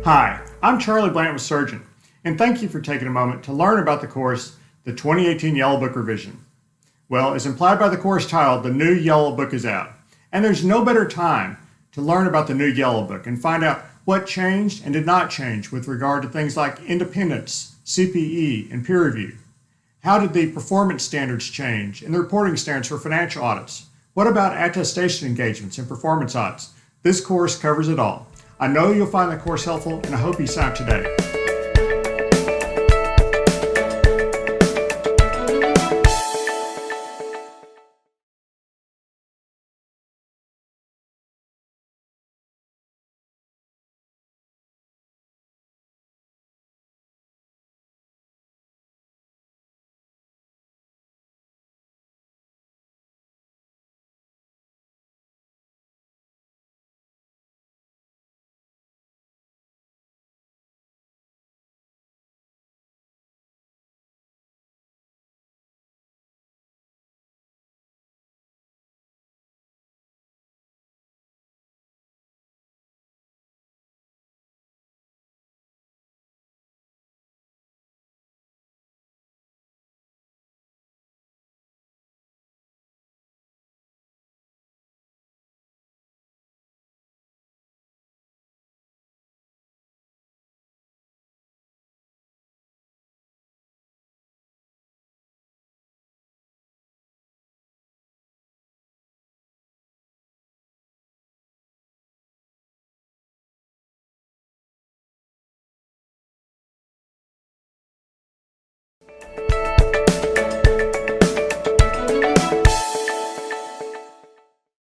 Hi, I'm Charlie Blant with Surgent, and thank you for taking a moment to learn about the course, the 2018 Yellow Book Revision. Well, as implied by the course title, the new Yellow Book is out, and there's no better time to learn about the new Yellow Book and find out what changed and did not change with regard to things like independence, CPE, and peer review. How did the performance standards change and the reporting standards for financial audits? What about attestation engagements and performance audits? This course covers it all. I know you'll find the course helpful, and I hope you sign up today.